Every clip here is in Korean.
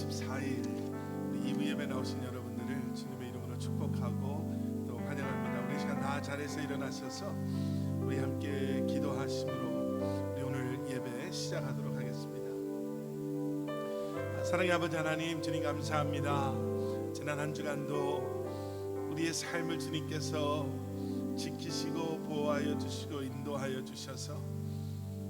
24일 이브 예배 나오신 여러분들을 주님의 이름으로 축복하고 또 환영합니다. 우리 시간 다 자리에서 일어나셔서 우리 함께 기도하심으로 우리 오늘 예배 시작하도록 하겠습니다. 사랑의 아버지 하나님, 주님 감사합니다. 지난 한 주간도 우리의 삶을 주님께서 지키시고 보호하여 주시고 인도하여 주셔서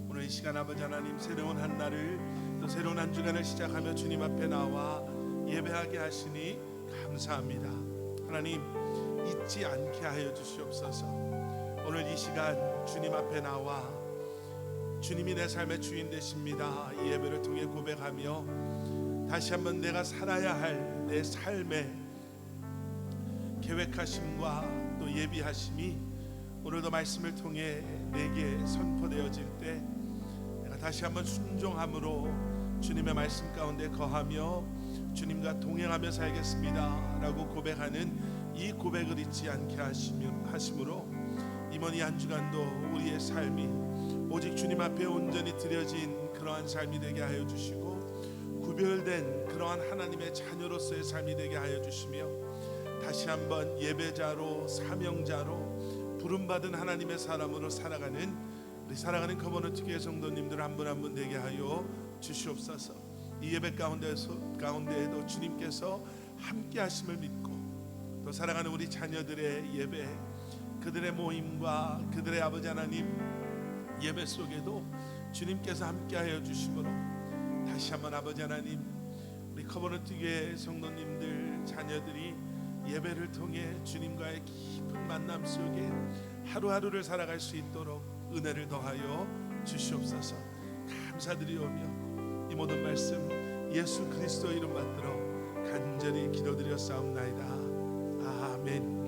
오늘 이 시간 아버지 하나님, 새로운 한 날을 또 새로운 한 주간을 시작하며 주님 앞에 나와 예배하게 하시니 감사합니다. 하나님, 잊지 않게 하여 주시옵소서. 오늘 이 시간 주님 앞에 나와 주님이 내 삶의 주인 되십니다. 이 예배를 통해 고백하며 다시 한번 내가 살아야 할 내 삶의 계획하심과 또 예비하심이 오늘도 말씀을 통해 내게 선포되어질 때 내가 다시 한번 순종함으로 주님의 말씀 가운데 거하며 주님과 동행하며 살겠습니다 라고 고백하는 이 고백을 잊지 않게 하심으로 이번 이 한 주간도 우리의 삶이 오직 주님 앞에 온전히 드려진 그러한 삶이 되게 하여 주시고 구별된 그러한 하나님의 자녀로서의 삶이 되게 하여 주시며 다시 한번 예배자로 사명자로 부름받은 하나님의 사람으로 살아가는 우리 살아가는 커버넌트 교회 성도님들 한 분 한 분 되게 하여 주시옵소서. 이 예배 가운데에도 주님께서 함께 하심을 믿고 또 살아가는 우리 자녀들의 예배, 그들의 모임과 그들의 아버지 하나님 예배 속에도 주님께서 함께 하여 주심으로 다시 한번 아버지 하나님, 우리 커버넌트 교회 성도님들 자녀들이 예배를 통해 주님과의 깊은 만남 속에 하루하루를 살아갈 수 있도록 은혜를 더하여 주시옵소서. 감사드리오며 이 모든 말씀 예수 그리스도 이름 받들어 간절히 기도드렸사옵나이다. 아멘.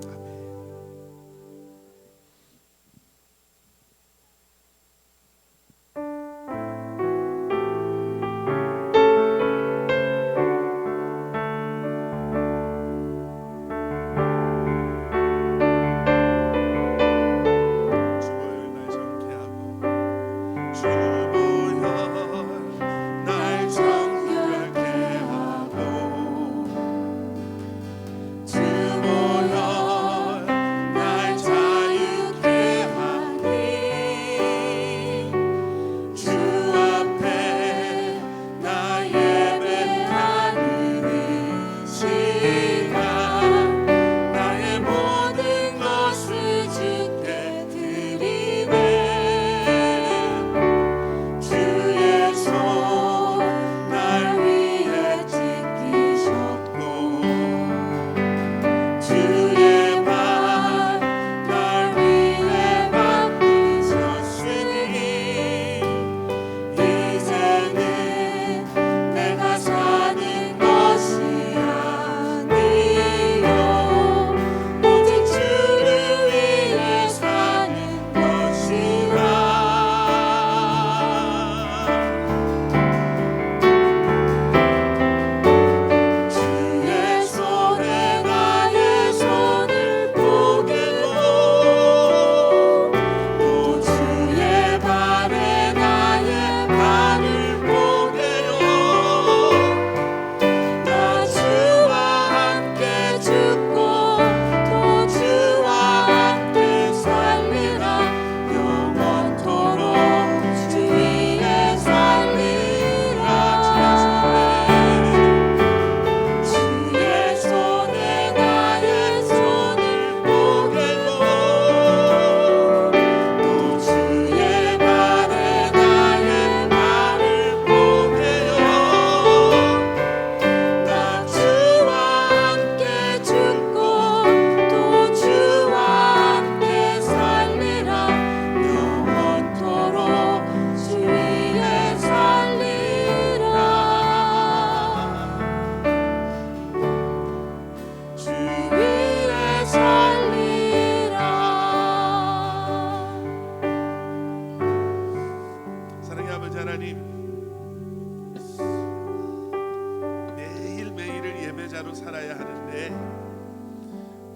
살아야 하는데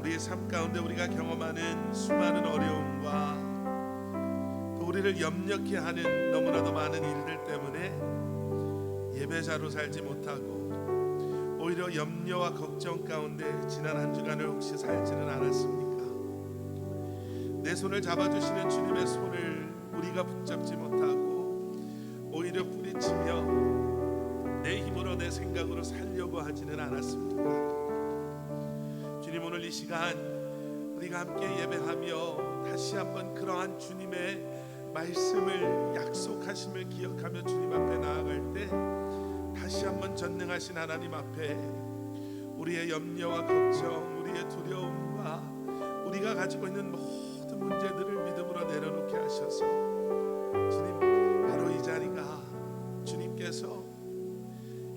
우리의 삶 가운데 우리가 경험하는 수많은 어려움과 또 우리를 염려케 하는 너무나도 많은 일들 때문에 예배자로 살지 못하고 오히려 염려와 걱정 가운데 지난 한 주간을 혹시 살지는 않았습니까? 내 손을 잡아주시는 주님의 손을 우리가 붙잡지 못하고 오히려 뿌리치며 내 힘으로 내 생각으로 살려고 하지는 않았습니까? 주님, 오늘 이 시간 우리가 함께 예배하며 다시 한번 그러한 주님의 말씀을 약속하심을 기억하며 주님 앞에 나아갈 때 다시 한번 전능하신 하나님 앞에 우리의 염려와 걱정, 우리의 두려움과 우리가 가지고 있는 모든 문제들을 믿음으로 내려놓게 하셔서 주님, 바로 이 자리가 주님께서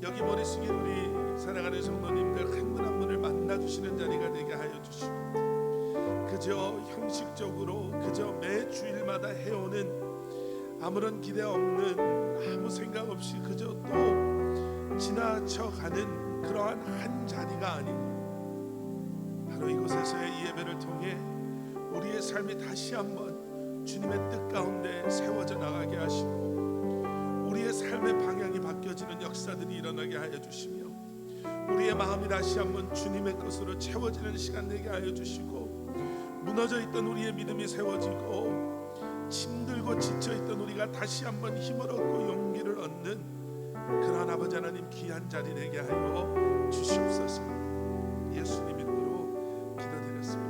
여기 머리 숙인 우리 사랑하는 성도님들 한 분 한 분을 만나주시는 자리가 되게 하여 주시고, 그저 형식적으로 그저 매 주일마다 해오는 아무런 기대 없는 아무 생각 없이 그저 또 지나쳐가는 그러한 한 자리가 아닌 바로 이곳에서의 이 예배를 통해 우리의 삶이 다시 한번 주님의 뜻 가운데 세워져 나가게 하시고 우리의 삶의 방향이 바뀌어지는 역사들이 일어나게 하여 주시며 우리의 마음이 다시 한번 주님의 것으로 채워지는 시간 되게 하여 주시고, 무너져 있던 우리의 믿음이 세워지고 힘들고 지쳐있던 우리가 다시 한번 힘을 얻고 용기를 얻는 그러한 아버지 하나님 귀한 자리 되게 하여 주시옵소서. 예수님 이름으로 기도드렸습니다.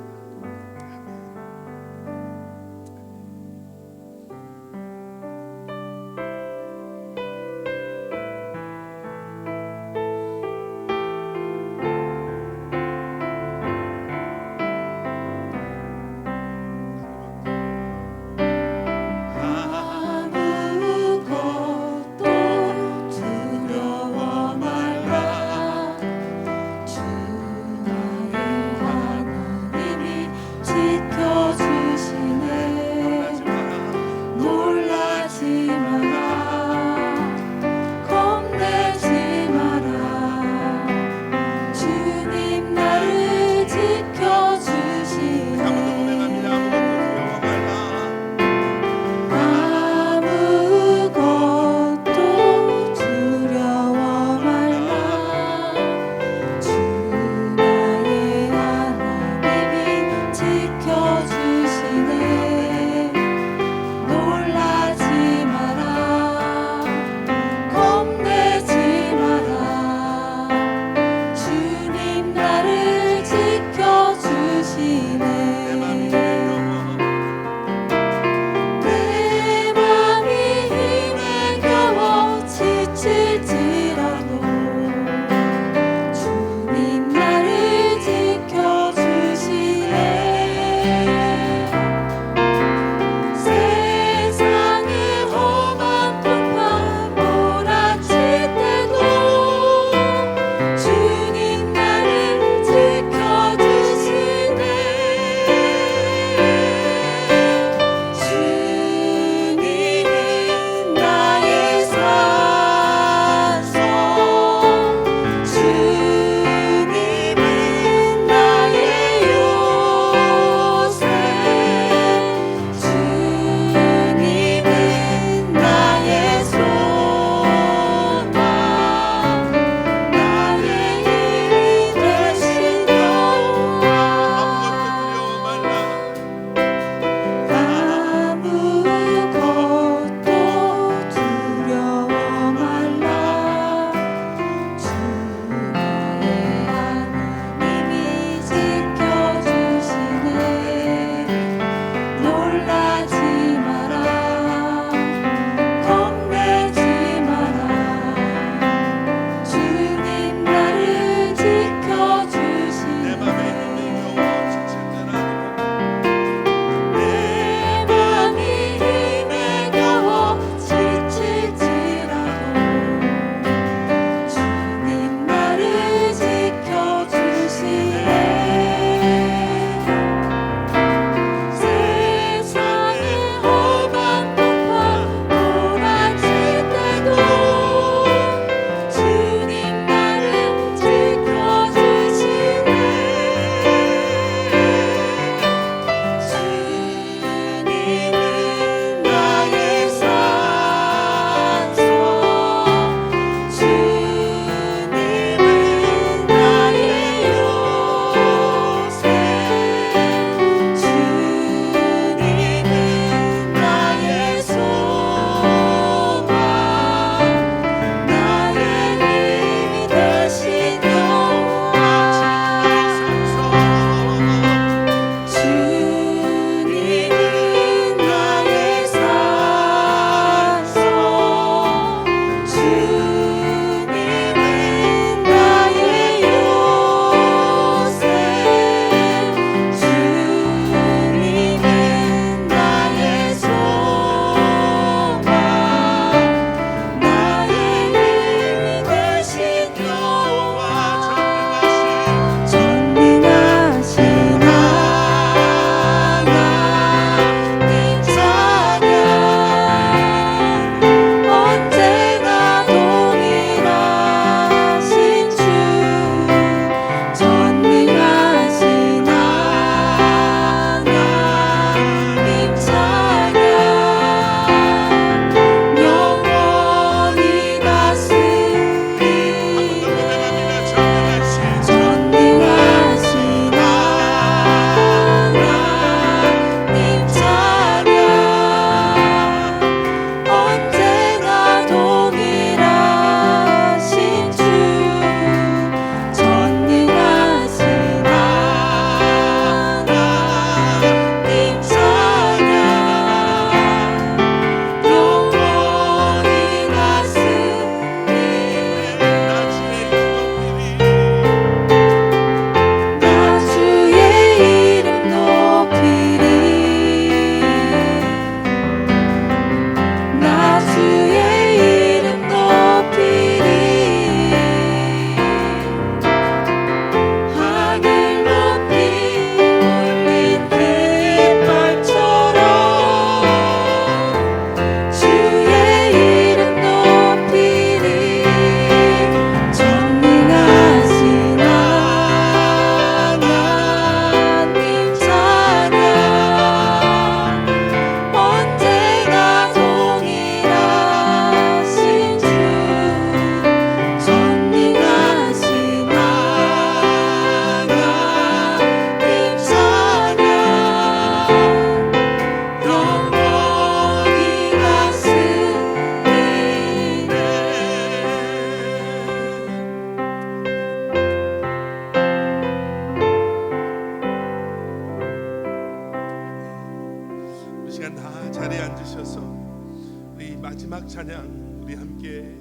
마지막 찬양 우리 함께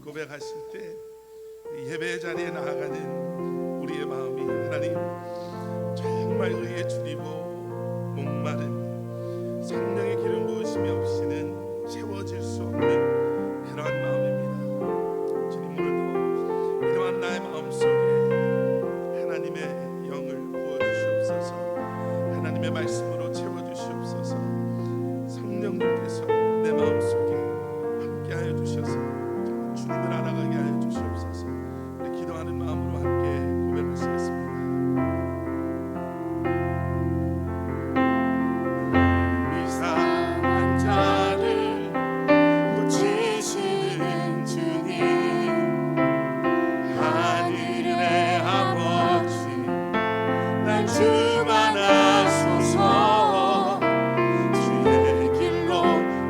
고백하실 때 예배 자리에 나아가는 우리의 마음이 하나님 정말 의에 줄이고 목마른 성령의 기름 부으심이 없이는 채워질 수 없는 그러한 마음입니다. 주님, 오늘도 이러한 나의 마음속에 하나님의 영을 부어주시옵소서. 하나님의 말씀으로 채워주시옵소서. 성령님께서 내 마음속에 함께하여 주셔서 주님을 알아가게 하여 주시옵소서. 우리 기도하는 마음으로 함께 고백하시겠습니다. 이상한 자를 고치시는 주님, 하늘의 아버지 날 충만하소서. 주의 길로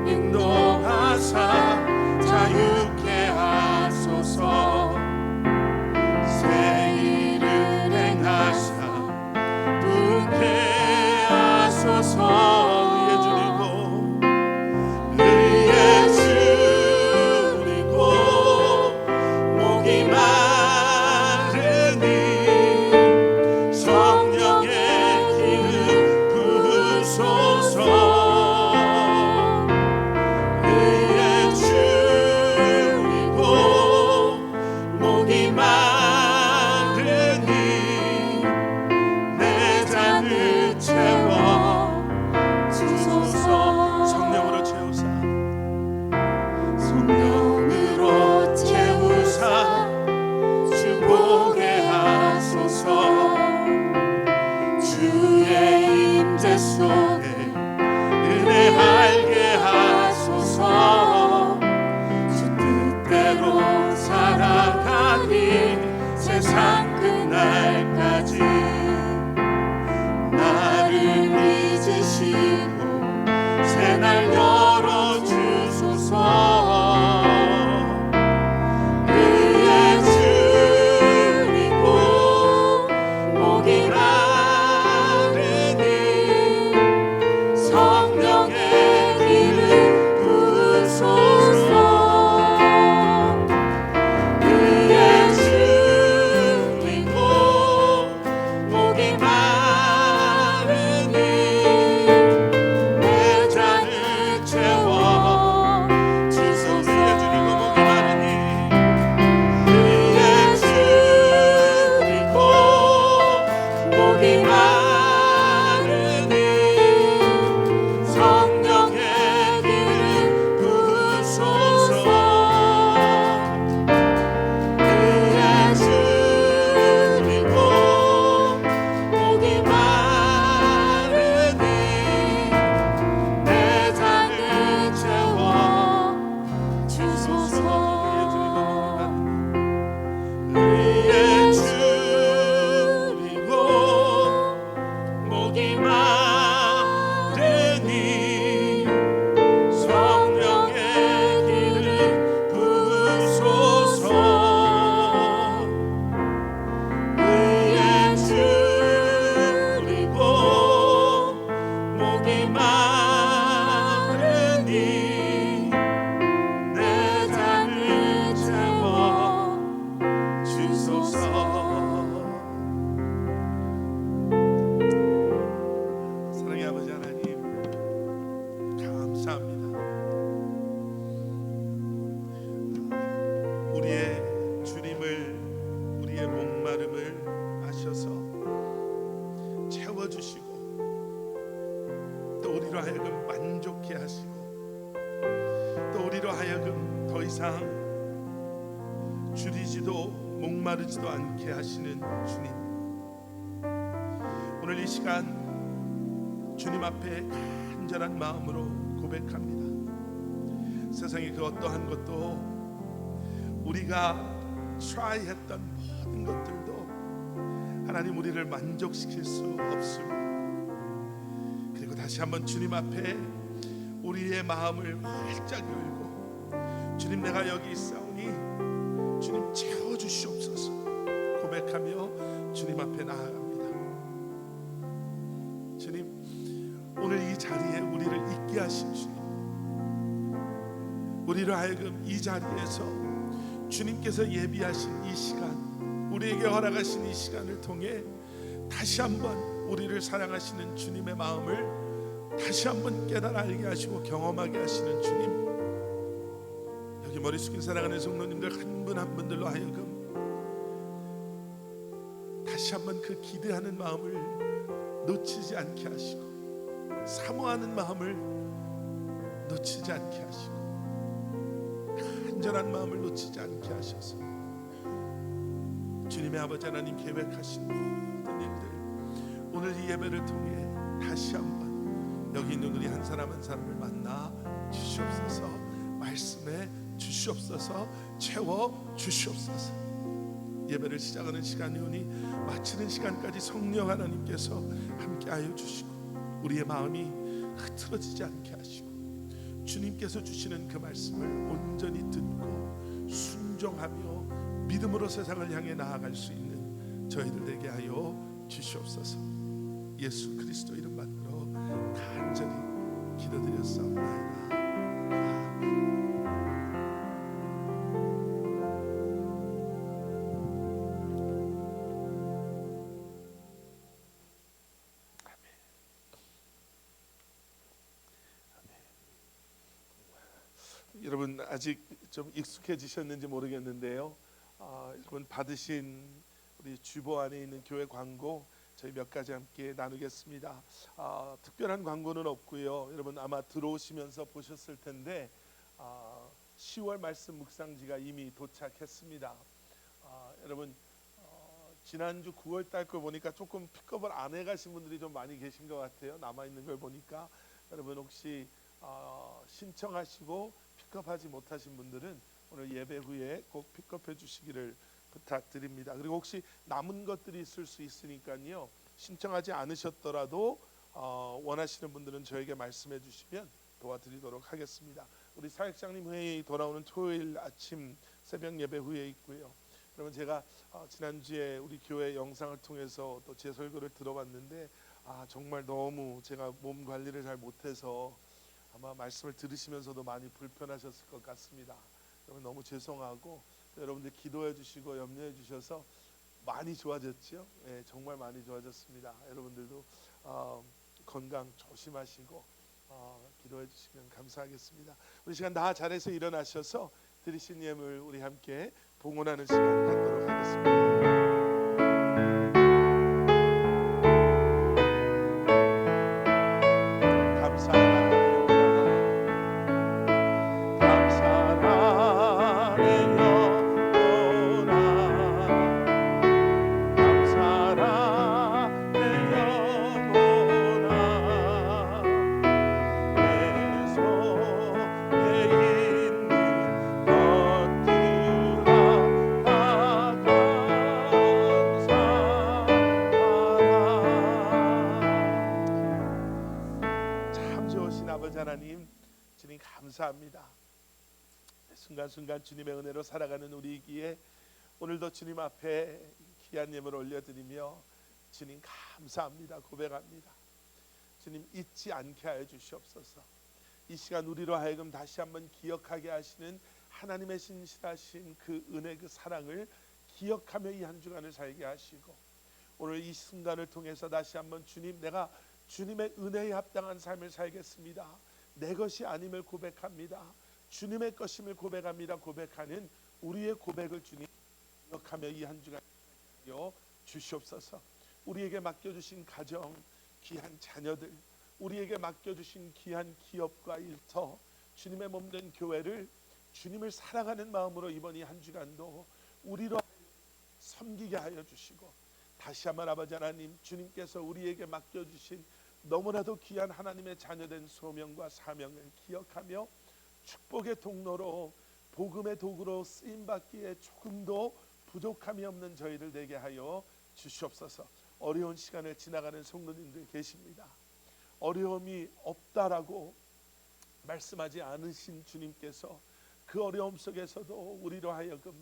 인도하사 자유케 하소서. 새 일을 행하사 부게 하소서. 의에 줄이고 목이 마르니 성령의 기름 부으소서. 의에 줄이고 목이 마르니 내 잔을 채워 주소서. 성령으로 채우사, 성령으로 채우사 주 보게 하소서. 주의 임재 속에 은혜 알게 하소서. 주 뜻대로 살아가니 세상 끝날까지 나를 잊으시고 새날 열어주소서. 의에 줄이고 목이 마르니 성령의 기름 부으소서. 의에 줄이고 목이 마르니 내 잔을 채워 주소서. 의에 줄이고 목이 마르니 의에 줄이고 목이 마르니 성령의 기름 부으소서. 의에 줄이고 목이 마르니 내 잔을 채워 주소서. 의에 줄이고 목이 마르니 성령의 기름 부으소서. 의에 줄이고 목이 마르니 내 잔을 채워 주소서. 사랑의 아버지 하나님, 감사합니다. 우리의 주님을, 우리의 목마름을 아셔서 채워주시고 또 우리로 하여금 만족해 하시고 또 우리로 하여금 더 이상 줄이지도 목마르지도 않게 하시는 주님, 오늘 이 시간 주님 앞에 간절한 마음으로 고백합니다. 세상의 그 어떠한 것도 우리가 try했던 모든 것들도 하나님 우리를 만족시킬 수 없습니다. 그리고 다시 한번 주님 앞에 우리의 마음을 활짝 열고 주님, 내가 여기 있사오니 주님 채워주시옵소서 고백하며 주님 앞에 나아갑니다. 주님, 오늘 이 자리에 우리를 있게 하신 주님, 우리 우리로 하여금 이 자리에서 주님께서 예비하신 이 시간, 우리에게 허락하신 이 시간을 통해 다시 한번 우리를 사랑하시는 주님의 마음을 다시 한번 깨달아 알게 하시고 경험하게 하시는 주님, 여기 머리 숙인 사랑하는 성도님들 한 분 한 분들로 하여금 다시 한번 그 기대하는 마음을 놓치지 않게 하시고 사모하는 마음을 놓치지 않게 하시고 간절한 마음을 놓치지 않게 하셔서 주님의 아버지 하나님 계획하신 모든 일들 오늘 이 예배를 통해 다시 한번 여기 있는 우리 한 사람 한 사람을 만나 주시옵소서. 말씀에 주시옵소서. 채워 주시옵소서. 예배를 시작하는 시간이 오니 마치는 시간까지 성령 하나님께서 함께하여 주시고 우리의 마음이 흐트러지지 않게 하시고 주님께서 주시는 그 말씀을 온전히 듣고 순종하며 믿음으로 세상을 향해 나아갈 수 있는 저희들 되게 하여 주시옵소서. 예수 그리스도 이름 받들어 간절히 기도드렸사옵나이다. 아멘. 여러분 아직 좀 익숙해지셨는지 모르겠는데요. 여러분 받으신 우리 주보 안에 있는 교회 광고 저희 몇 가지 함께 나누겠습니다. 특별한 광고는 없고요. 여러분 아마 들어오시면서 보셨을 텐데 10월 말씀 묵상지가 이미 도착했습니다. 여러분 지난주 9월 달 걸 보니까 조금 픽업을 안 해가신 분들이 좀 많이 계신 것 같아요. 남아 있는 걸 보니까 여러분 혹시 신청하시고 픽업하지 못하신 분들은 오늘 예배 후에 꼭 픽업해 주시기를 부탁드립니다. 그리고 혹시 남은 것들이 있을 수 있으니까요. 신청하지 않으셨더라도 원하시는 분들은 저에게 말씀해 주시면 도와드리도록 하겠습니다. 우리 사역장님 회의 돌아오는 토요일 아침 새벽 예배 후에 있고요. 그러면 제가 지난주에 우리 교회 영상을 통해서 또 제 설교를 들어봤는데 정말 너무 제가 몸 관리를 잘 못해서 아마 말씀을 들으시면서도 많이 불편하셨을 것 같습니다. 여러분 너무 죄송하고 여러분들 기도해 주시고 염려해 주셔서 많이 좋아졌죠. 예, 정말 많이 좋아졌습니다. 여러분들도 건강 조심하시고 기도해 주시면 감사하겠습니다. 우리 시간 다 잘해서 일어나셔서 드리신 예물 우리 함께 봉헌하는 시간 갖도록 하겠습니다. 하나님 주님 감사합니다. 순간순간 주님의 은혜로 살아가는 우리이기에 오늘도 주님 앞에 귀한 예물을 올려드리며 주님 감사합니다. 고백합니다. 주님 잊지 않게 하여 주시옵소서. 이 시간 우리로 하여금 다시 한번 기억하게 하시는 하나님의 신실하신 그 은혜 그 사랑을 기억하며 이 한 주간을 살게 하시고 오늘 이 순간을 통해서 다시 한번 주님 내가 주님의 은혜에 합당한 삶을 살겠습니다. 내 것이 아님을 고백합니다. 주님의 것임을 고백합니다. 고백하는 우리의 고백을 주님 기억하며 이 한 주간 주시옵소서. 우리에게 맡겨주신 가정, 귀한 자녀들, 우리에게 맡겨주신 귀한 기업과 일터, 주님의 몸된 교회를 주님을 사랑하는 마음으로 이번 이 한 주간도 우리로 섬기게 하여 주시고 다시 한번 아버지 하나님 주님께서 우리에게 맡겨주신 너무나도 귀한 하나님의 자녀된 소명과 사명을 기억하며 축복의 통로로 복음의 도구로 쓰임받기에 조금도 부족함이 없는 저희들 되게 하여 주시옵소서. 어려운 시간을 지나가는 성도님들 계십니다. 어려움이 없다라고 말씀하지 않으신 주님께서 그 어려움 속에서도 우리로 하여금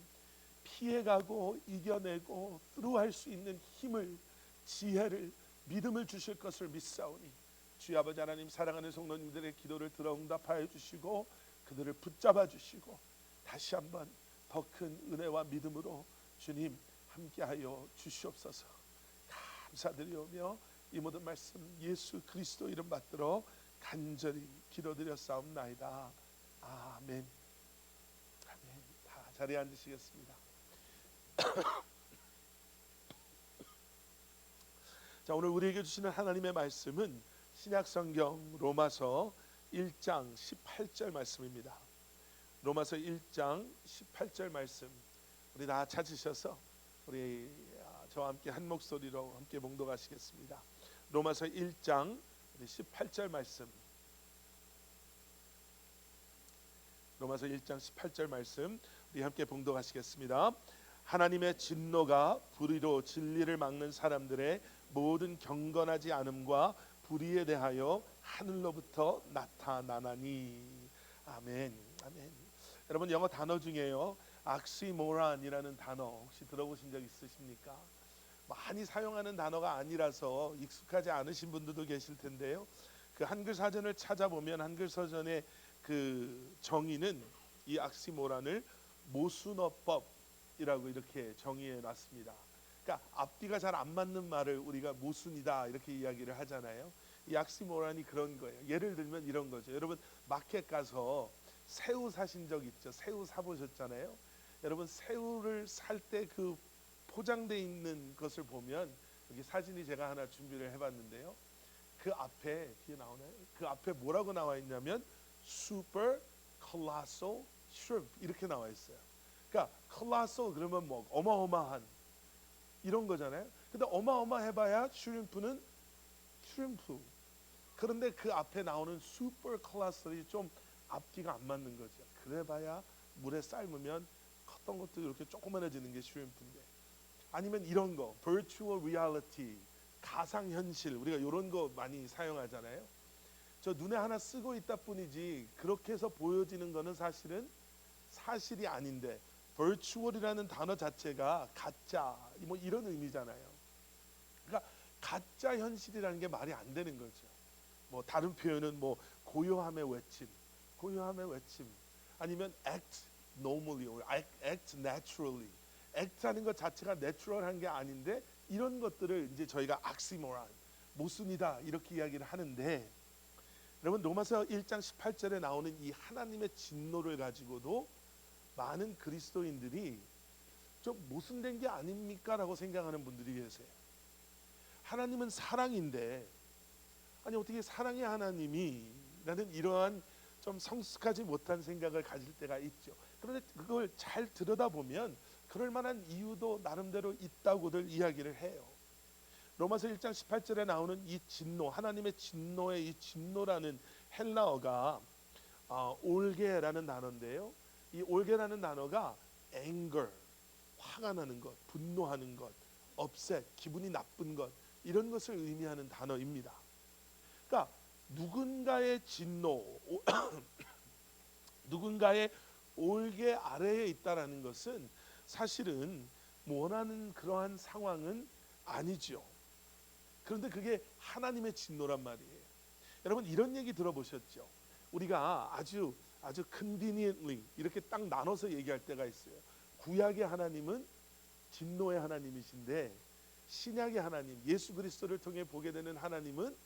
피해가고 이겨내고 뚫어할 수 있는 힘을 지혜를 믿음을 주실 것을 믿사오니 주여 아버지 하나님 사랑하는 성도님들의 기도를 들어 응답하여 주시고 그들을 붙잡아 주시고 다시 한번 더 큰 은혜와 믿음으로 주님 함께하여 주시옵소서. 감사드리오며 이 모든 말씀 예수 그리스도 이름 받들어 간절히 기도드렸사옵나이다. 아멘. 아멘. 다 자리에 앉으시겠습니다. 자, 오늘 우리에게 주시는 하나님의 말씀은 신약성경 로마서 1장 18절 말씀입니다. 로마서 1장 18절 말씀 우리 다 찾으셔서 우리 저와 함께 한 목소리로 함께 봉독하시겠습니다. 로마서 1장 18절 말씀. 로마서 1장 18절 말씀 우리 함께 봉독하시겠습니다. 하나님의 진노가 불의로 진리를 막는 사람들의 모든 경건하지 않음과 불의에 대하여 하늘로부터 나타나나니. 아멘. 아멘. 여러분 영어 단어 중에요 악시모란이라는 단어 혹시 들어보신 적 있으십니까? 많이 사용하는 단어가 아니라서 익숙하지 않으신 분들도 계실 텐데요. 그 한글 사전을 찾아보면 한글 서전의 그 정의는 이 악시모란을 모순어법이라고 이렇게 정의해 놨습니다. 그러니까 앞뒤가 잘 안 맞는 말을 우리가 모순이다 이렇게 이야기를 하잖아요. 이 악시모란이 그런 거예요. 예를 들면 이런 거죠. 여러분 마켓 가서 새우 사신 적 있죠? 새우 사보셨잖아요. 여러분 새우를 살 때 그 포장돼 있는 것을 보면 여기 사진이 제가 하나 준비를 해봤는데요. 그 앞에 뒤에 나오나요? 그 앞에 뭐라고 나와 있냐면 Super Colossal Shrimp 이렇게 나와 있어요. 그러니까 Colossal 그러면 뭐 어마어마한 이런 거잖아요. 근데 어마어마해봐야 슈림프는 슈림프. 그런데 그 앞에 나오는 Super Colossal이 좀 앞뒤가 안 맞는 거죠. 그래봐야 물에 삶으면 컸던 것도 이렇게 조그만해지는 게 슈림프인데. 아니면 이런 거 Virtual Reality 가상현실 우리가 이런 거 많이 사용하잖아요. 저 눈에 하나 쓰고 있다 뿐이지 그렇게 해서 보여지는 거는 사실은 사실이 아닌데 Virtual이라는 단어 자체가 가짜 뭐 이런 의미잖아요. 그러니까 가짜 현실이라는 게 말이 안 되는 거죠. 뭐 다른 표현은 뭐 고요함의 외침 아니면 act normally or act naturally act하는 것 자체가 내추럴한 게 아닌데 이런 것들을 이제 저희가 악시모란 모순이다 이렇게 이야기를 하는데 여러분 로마서 1장 18절에 나오는 이 하나님의 진노를 가지고도 많은 그리스도인들이 좀 모순된 게 아닙니까? 라고 생각하는 분들이 계세요. 하나님은 사랑인데 아니 어떻게 사랑의 하나님이 라는 이러한 좀 성숙하지 못한 생각을 가질 때가 있죠. 그런데 그걸 잘 들여다보면 그럴 만한 이유도 나름대로 있다고들 이야기를 해요. 로마서 1장 18절에 나오는 이 진노 하나님의 진노의 이 진노라는 헬라어가 올게라는 단어인데요. 이 올게라는 단어가 anger 화가 나는 것, 분노하는 것, upset 기분이 나쁜 것 이런 것을 의미하는 단어입니다. 그러니까 누군가의 진노, 누군가의 올게 아래에 있다라는 것은 사실은 원하는 그러한 상황은 아니죠. 그런데 그게 하나님의 진노란 말이에요. 여러분 이런 얘기 들어보셨죠? 우리가 아주 conveniently 이렇게 딱 나눠서 얘기할 때가 있어요. 구약의 하나님은 진노의 하나님이신데 신약의 하나님 예수 그리스도를 통해 보게 되는 하나님은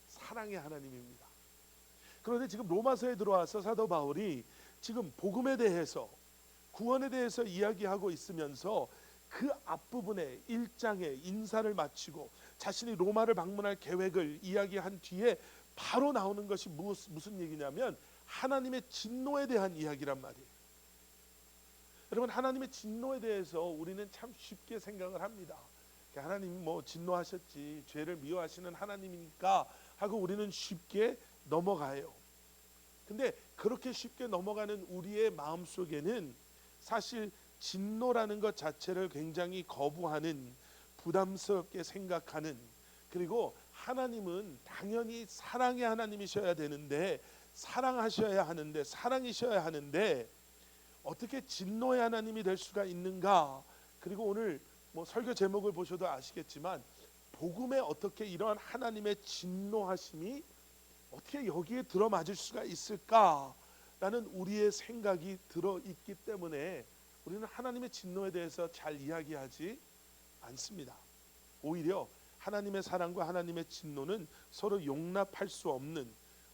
사랑의 하나님입니다. 그런데 지금 로마서에 들어와서 사도 바울이 지금 복음에 대해서 구원에 대해서 이야기하고 있으면서 그 앞부분에 1장에 인사를 마치고 자신이 로마를 방문할 계획을 이야기한 뒤에 바로 나오는 것이 무슨 얘기냐면 하나님의 진노에 대한 이야기란 말이에요. 여러분 하나님의 진노에 대해서 우리는 참 쉽게 생각을 합니다. 하나님이 뭐 진노하셨지 죄를 미워하시는 하나님이니까 하고 우리는 쉽게 넘어가요. 근데 그렇게 쉽게 넘어가는 우리의 마음속에는 사실 진노라는 것 자체를 굉장히 거부하는 부담스럽게 생각하는 그리고 하나님은 당연히 사랑의 하나님이셔야 되는데 사랑하셔야 하는데 사랑이셔야 하는데 어떻게 진노의 하나님이 될 수가 있는가? 그리고 오늘 뭐 설교 제목을 보셔도 아시겠지만 복음에 어떻게 이러한 하나님의 진노하심이 어떻게 여기에 들어맞을 수가 있을까? 라는 우리의 생각이 들어있기 때문에 우리는 하나님의 진노에 대해서 잘 이야기하지 않습니다. 오히려 하나님의 사랑과 하나님의 진노는 서로 용납할 수 없는,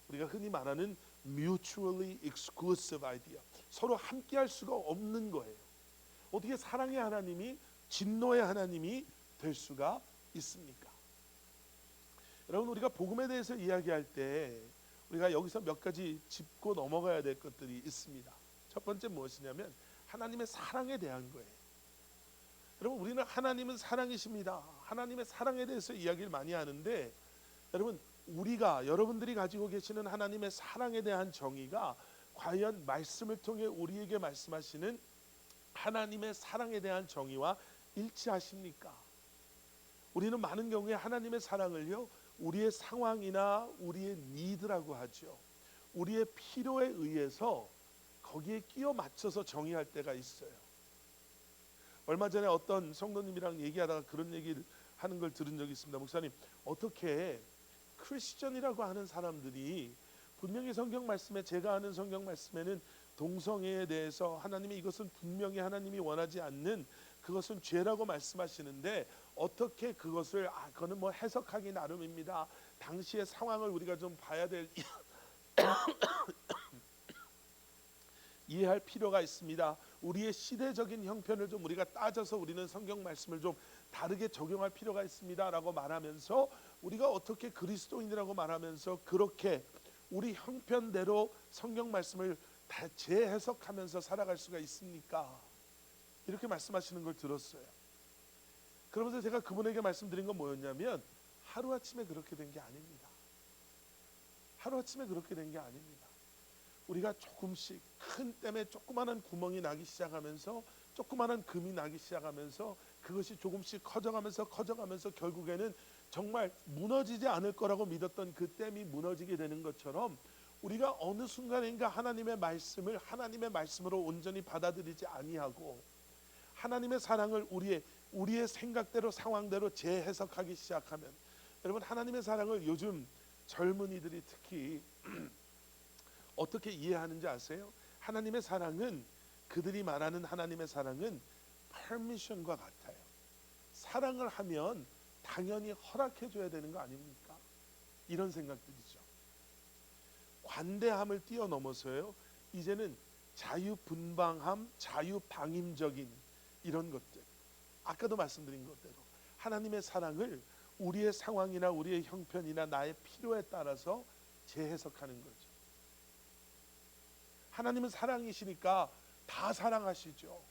우리가 흔히 말하는 mutually exclusive idea, 서로 함께할 수가 없는 거예요. 어떻게 사랑의 하나님이 진노의 하나님이 될 수가 있습니까? 여러분, 우리가 복음에 대해서 이야기할 때 우리가 여기서 몇 가지 짚고 넘어가야 될 것들이 있습니다. 첫 번째 무엇이냐면 하나님의 사랑에 대한 거예요. 여러분, 우리는 하나님은 사랑이십니다. 하나님의 사랑에 대해서 이야기를 많이 하는데, 여러분, 여러분들이 가지고 계시는 하나님의 사랑에 대한 정의가 과연 말씀을 통해 우리에게 말씀하시는 하나님의 사랑에 대한 정의와 일치하십니까? 우리는 많은 경우에 하나님의 사랑을요, 우리의 상황이나 우리의 니드라고 하죠. 우리의 필요에 의해서 거기에 끼워 맞춰서 정의할 때가 있어요. 얼마 전에 어떤 성도님이랑 얘기하다가 그런 얘기를 하는 걸 들은 적이 있습니다. 목사님, 어떻게 크리스천이라고 하는 사람들이 분명히 성경 말씀에, 제가 아는 성경 말씀에는 동성애에 대해서 하나님이 이것은 분명히 하나님이 원하지 않는, 그것은 죄라고 말씀하시는데 어떻게 그것을 그거는 뭐 해석하기 나름입니다. 당시의 상황을 우리가 좀 봐야 될 이해할 필요가 있습니다. 우리의 시대적인 형편을 좀 우리가 따져서 우리는 성경 말씀을 좀 다르게 적용할 필요가 있습니다라고 말하면서, 우리가 어떻게 그리스도인이라고 말하면서 그렇게 우리 형편대로 성경 말씀을 다 재해석하면서 살아갈 수가 있습니까? 이렇게 말씀하시는 걸 들었어요. 그러면서 제가 그분에게 말씀드린 건 뭐였냐면, 하루아침에 그렇게 된 게 아닙니다. 하루아침에 그렇게 된 게 아닙니다. 우리가 조금씩 큰 댐에 조그마한 구멍이 나기 시작하면서, 조그마한 금이 나기 시작하면서, 그것이 조금씩 커져가면서 결국에는 정말 무너지지 않을 거라고 믿었던 그 댐이 무너지게 되는 것처럼, 우리가 어느 순간인가 하나님의 말씀을 하나님의 말씀으로 온전히 받아들이지 아니하고 하나님의 사랑을 우리의 생각대로 상황대로 재해석하기 시작하면, 여러분, 하나님의 사랑을 요즘 젊은이들이 특히 어떻게 이해하는지 아세요? 하나님의 사랑은, 그들이 말하는 하나님의 사랑은 퍼미션과 같아요. 사랑을 하면 당연히 허락해 줘야 되는 거 아닙니까? 이런 생각들이죠. 관대함을 뛰어넘어서요, 이제는 자유분방함, 자유방임적인 이런 것들, 아까도 말씀드린 것대로 하나님의 사랑을 우리의 상황이나 우리의 형편이나 나의 필요에 따라서 재해석하는 거죠. 하나님은 사랑이시니까 다 사랑하시죠.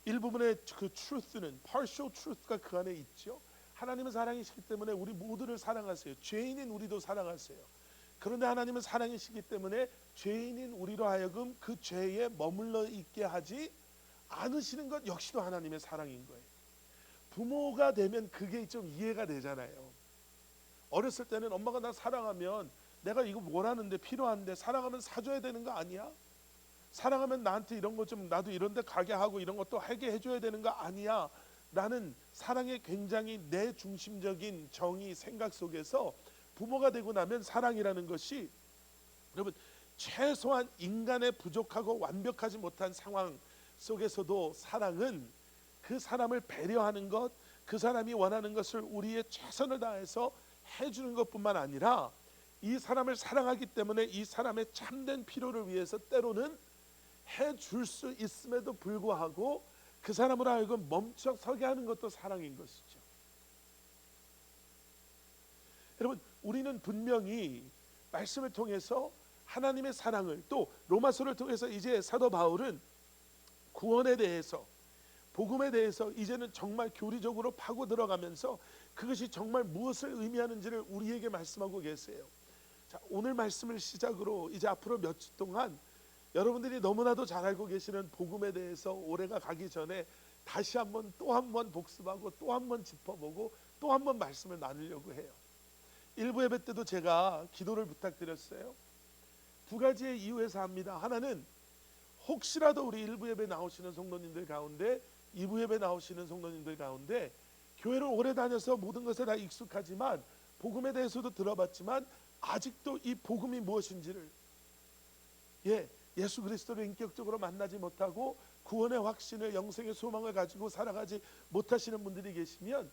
일부분의 그 truth는, partial truth가 그 안에 있죠. 하나님은 사랑이시기 때문에 우리 모두를 사랑하세요. 죄인인 우리도 사랑하세요. 그런데 하나님은 사랑이시기 때문에 죄인인 우리로 하여금 그 죄에 머물러 있게 하지 않으시는 것 역시도 하나님의 사랑인 거예요. 부모가 되면 그게 좀 이해가 되잖아요. 어렸을 때는 엄마가 나 사랑하면, 내가 이거 원하는데 필요한데 사랑하면 사줘야 되는 거 아니야? 사랑하면 나한테 이런 거 좀, 나도 이런 데 가게 하고 이런 것도 하게 해줘야 되는 거 아니야? 라는 사랑의 굉장히 내 중심적인 정의, 생각 속에서 부모가 되고 나면 사랑이라는 것이, 여러분, 최소한 인간의 부족하고 완벽하지 못한 상황 속에서도 사랑은 그 사람을 배려하는 것, 그 사람이 원하는 것을 우리의 최선을 다해서 해주는 것뿐만 아니라, 이 사람을 사랑하기 때문에 이 사람의 참된 필요를 위해서 때로는 해줄 수 있음에도 불구하고 그 사람으로 하여금 멈춰서게 하는 것도 사랑인 것이죠. 여러분, 우리는 분명히 말씀을 통해서 하나님의 사랑을, 또 로마서를 통해서 이제 사도 바울은 구원에 대해서, 복음에 대해서 이제는 정말 교리적으로 파고 들어가면서 그것이 정말 무엇을 의미하는지를 우리에게 말씀하고 계세요. 자, 오늘 말씀을 시작으로 이제 앞으로 몇 주 동안 여러분들이 너무나도 잘 알고 계시는 복음에 대해서 올해가 가기 전에 다시 한번 또 한 번 복습하고 또 한 번 짚어보고 또 한 번 말씀을 나누려고 해요. 일부 예배 때도 제가 기도를 부탁드렸어요. 두 가지의 이유에서 합니다. 하나는 혹시라도 우리 일부 예배 나오시는 성도님들 가운데, 2부 예배 나오시는 성도님들 가운데 교회를 오래 다녀서 모든 것에 다 익숙하지만 복음에 대해서도 들어봤지만 아직도 이 복음이 무엇인지를, 예수 그리스도를 인격적으로 만나지 못하고 구원의 확신을, 영생의 소망을 가지고 살아가지 못하시는 분들이 계시면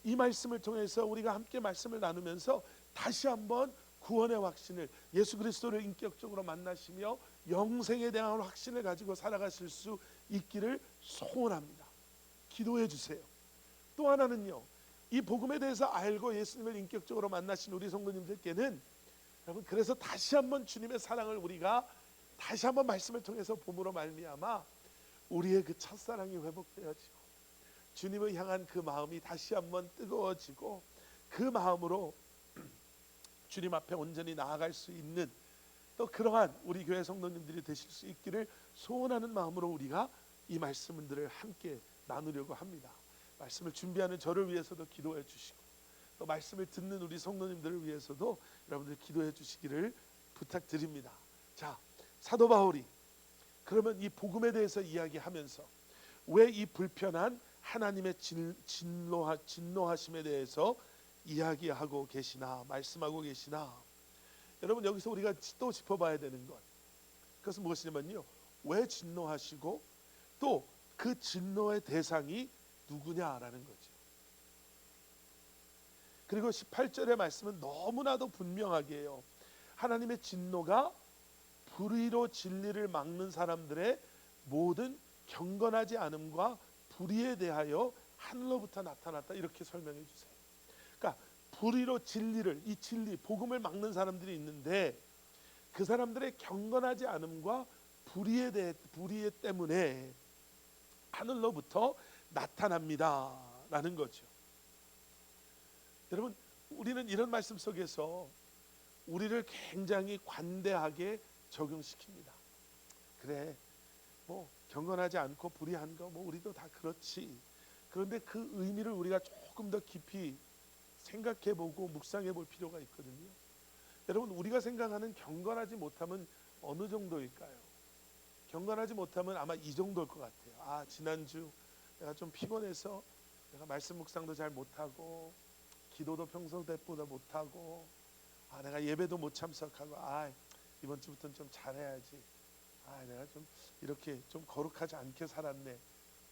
이 말씀을 통해서 우리가 함께 말씀을 나누면서 다시 한번 구원의 확신을, 예수 그리스도를 인격적으로 만나시며 영생에 대한 확신을 가지고 살아가실 수 있기를 소원합니다. 기도해 주세요. 또 하나는요, 이 복음에 대해서 알고 예수님을 인격적으로 만나신 우리 성도님들께는 여러분, 그래서 다시 한번 주님의 사랑을 우리가 다시 한번 말씀을 통해서 봄으로 말미암아 우리의 그 첫사랑이 회복되어지고 주님을 향한 그 마음이 다시 한번 뜨거워지고 그 마음으로 주님 앞에 온전히 나아갈 수 있는 또 그러한 우리 교회 성도님들이 되실 수 있기를 소원하는 마음으로 우리가 이 말씀들을 함께 나누려고 합니다. 말씀을 준비하는 저를 위해서도 기도해 주시고 또 말씀을 듣는 우리 성도님들을 위해서도 여러분들 기도해 주시기를 부탁드립니다. 자, 사도 바울이 그러면 이 복음에 대해서 이야기하면서 왜 이 불편한 하나님의 진노하심에 대해서 이야기하고 계시나, 말씀하고 계시나? 여러분, 여기서 우리가 또 짚어봐야 되는 것, 그것은 무엇이냐면요, 왜 진노하시고 또 그 진노의 대상이 누구냐라는 거죠. 그리고 18절의 말씀은 너무나도 분명하게 해요. 하나님의 진노가 불의로 진리를 막는 사람들의 모든 경건하지 않음과 불의에 대하여 하늘로부터 나타났다, 이렇게 설명해 주세요. 그러니까 불의로 진리를, 이 진리, 복음을 막는 사람들이 있는데 그 사람들의 경건하지 않음과 불의에 때문에 하늘로부터 나타납니다 라는 거죠. 여러분, 우리는 이런 말씀 속에서 우리를 굉장히 관대하게 적용시킵니다. 그래, 뭐 경건하지 않고 불의한 거 뭐 우리도 다 그렇지. 그런데 그 의미를 우리가 조금 더 깊이 생각해보고 묵상해볼 필요가 있거든요. 여러분, 우리가 생각하는 경건하지 못함은 어느 정도일까요? 경건하지 못함은 아마 이 정도일 것 같아요. 아, 지난주 내가 좀 피곤해서 내가 말씀 묵상도 잘 못하고 기도도 평소 때보다 못하고, 아, 내가 예배도 못 참석하고, 아, 이번 주부터는 좀 잘해야지, 아, 내가 좀 이렇게 좀 거룩하지 않게 살았네.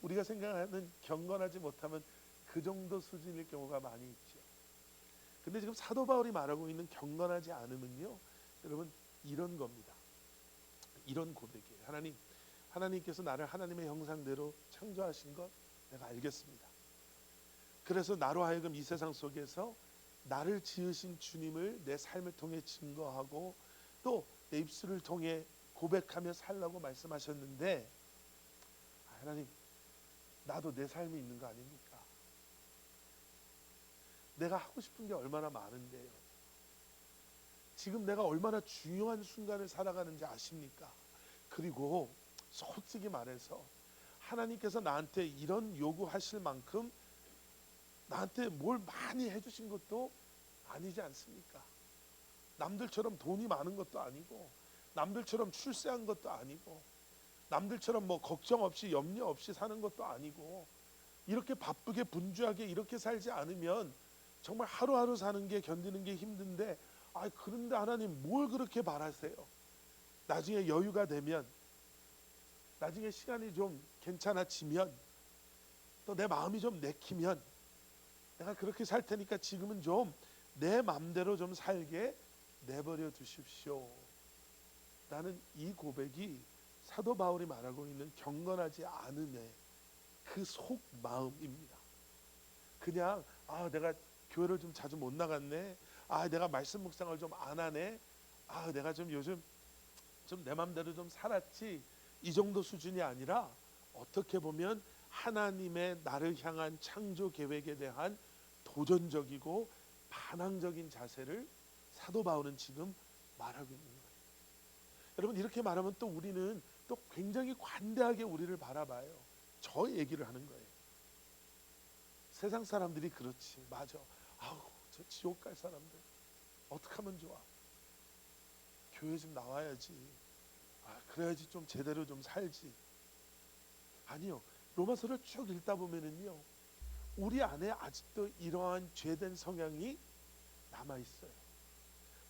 우리가 생각하는 경건하지 못하면 그 정도 수준일 경우가 많이 있죠. 근데 지금 사도 바울이 말하고 있는 경건하지 않음은요, 여러분, 이런 겁니다. 이런 고백이에요. 하나님께서 나를 하나님의 형상대로 창조하신 것 내가 알겠습니다. 그래서 나로 하여금 이 세상 속에서 나를 지으신 주님을 내 삶을 통해 증거하고 또 내 입술을 통해 고백하며 살라고 말씀하셨는데, 하나님, 나도 내 삶이 있는 거 아닙니까? 내가 하고 싶은 게 얼마나 많은데요. 지금 내가 얼마나 중요한 순간을 살아가는지 아십니까? 그리고 솔직히 말해서 하나님께서 나한테 이런 요구하실 만큼 나한테 뭘 많이 해주신 것도 아니지 않습니까? 남들처럼 돈이 많은 것도 아니고, 남들처럼 출세한 것도 아니고, 남들처럼 뭐 걱정 없이 염려 없이 사는 것도 아니고, 이렇게 바쁘게 분주하게 이렇게 살지 않으면 정말 하루하루 사는 게, 견디는 게 힘든데, 아, 그런데 하나님 뭘 그렇게 바라세요? 나중에 여유가 되면, 나중에 시간이 좀 괜찮아지면, 또 내 마음이 좀 내키면 내가 그렇게 살 테니까 지금은 좀 내 마음대로 좀 살게 내버려 두십시오 라는 이 고백이 사도 바울이 말하고 있는 경건하지 않음의 그 속마음입니다. 그냥, 아, 내가 교회를 좀 자주 못 나갔네, 아, 내가 말씀 묵상을 좀 안 하네, 아, 내가 좀 요즘 좀 내 마음대로 좀 살았지, 이 정도 수준이 아니라 어떻게 보면 하나님의 나를 향한 창조 계획에 대한 도전적이고 반항적인 자세를 사도 바울은 지금 말하고 있는 거예요. 여러분, 이렇게 말하면 또 우리는 또 굉장히 관대하게 우리를 바라봐요. 저 얘기를 하는 거예요. 세상 사람들이 그렇지, 맞아, 아우, 저 지옥 갈 사람들 어떻게 하면 좋아, 교회 좀 나와야지, 아, 그래야지 좀 제대로 좀 살지. 아니요, 로마서를 쭉 읽다 보면은요, 우리 안에 아직도 이러한 죄된 성향이 남아 있어요.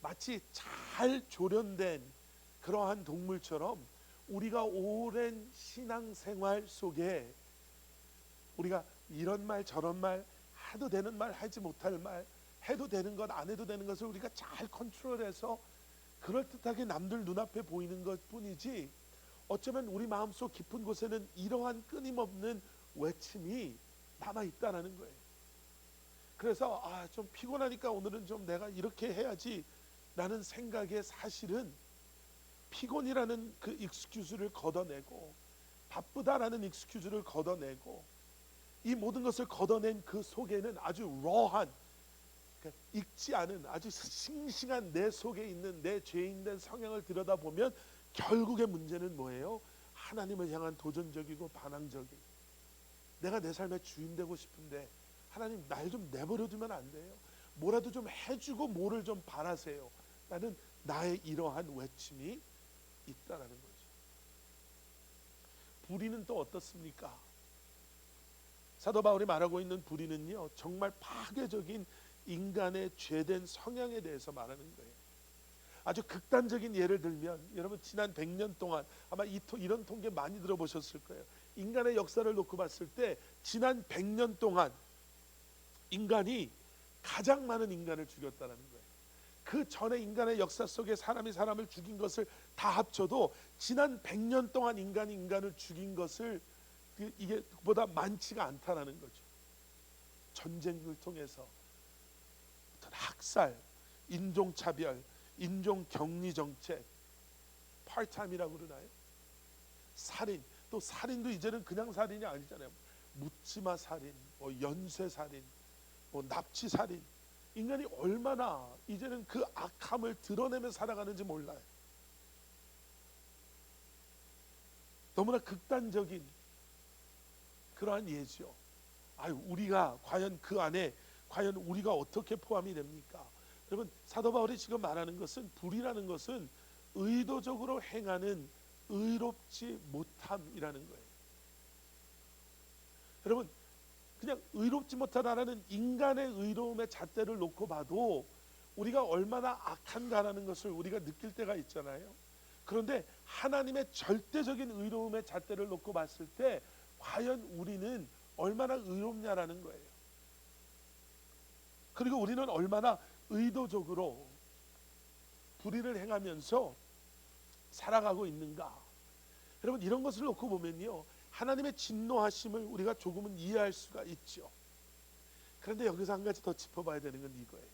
마치 잘 조련된 그러한 동물처럼 우리가 오랜 신앙생활 속에 우리가 이런 말 저런 말, 해도 되는 말 하지 못할 말, 해도 되는 것 안 해도 되는 것을 우리가 잘 컨트롤해서 그럴듯하게 남들 눈앞에 보이는 것뿐이지, 어쩌면 우리 마음속 깊은 곳에는 이러한 끊임없는 외침이 남아있다는 거예요. 그래서 좀 피곤하니까 오늘은 좀 내가 이렇게 해야지 라는 생각에 사실은 피곤이라는 그 익스큐즈를 걷어내고, 바쁘다라는 익스큐즈를 걷어내고, 이 모든 것을 걷어낸 그 속에는 아주 raw한, 익지 않은 아주 싱싱한 내 속에 있는 내 죄인된 성향을 들여다보면 결국의 문제는 뭐예요? 하나님을 향한 도전적이고 반항적인, 내가 내 삶의 주인 되고 싶은데 하나님 날 좀 내버려 두면 안 돼요? 뭐라도 좀 해주고 뭐를 좀 바라세요 라는 나의 이러한 외침이 있다라는 거죠. 불의는 또 어떻습니까? 사도 바울이 말하고 있는 불의는요, 정말 파괴적인 인간의 죄된 성향에 대해서 말하는 거예요. 아주 극단적인 예를 들면, 여러분 지난 100년 동안 아마 이런 통계 많이 들어보셨을 거예요. 인간의 역사를 놓고 봤을 때 지난 100년 동안 인간이 가장 많은 인간을 죽였다는 거예요. 그 전에 인간의 역사 속에 사람이 사람을 죽인 것을 다 합쳐도 지난 100년 동안 인간이 인간을 죽인 것을 이게 보다 많지가 않다라는 거죠. 전쟁을 통해서 어떤 학살, 인종차별, 인종격리정책, 파트타임이라고 그러나요? 살인, 또 살인도 이제는 그냥 살인이 아니잖아요. 묻지마 살인, 연쇄살인, 납치살인. 인간이 얼마나 이제는 그 악함을 드러내며 살아가는지 몰라요. 너무나 극단적인 그러한 예죠. 우리가 과연 그 안에 과연 우리가 어떻게 포함이 됩니까? 여러분, 사도 바울이 지금 말하는 것은, 불이라는 것은 의도적으로 행하는 의롭지 못함이라는 거예요. 여러분, 그냥 의롭지 못하다라는 인간의 의로움의 잣대를 놓고 봐도 우리가 얼마나 악한가라는 것을 우리가 느낄 때가 있잖아요. 그런데 하나님의 절대적인 의로움의 잣대를 놓고 봤을 때 과연 우리는 얼마나 의롭냐라는 거예요. 그리고 우리는 얼마나 의도적으로 불의를 행하면서 살아가고 있는가. 여러분, 이런 것을 놓고 보면요, 하나님의 진노하심을 우리가 조금은 이해할 수가 있죠. 그런데 여기서 한 가지 더 짚어봐야 되는 건 이거예요.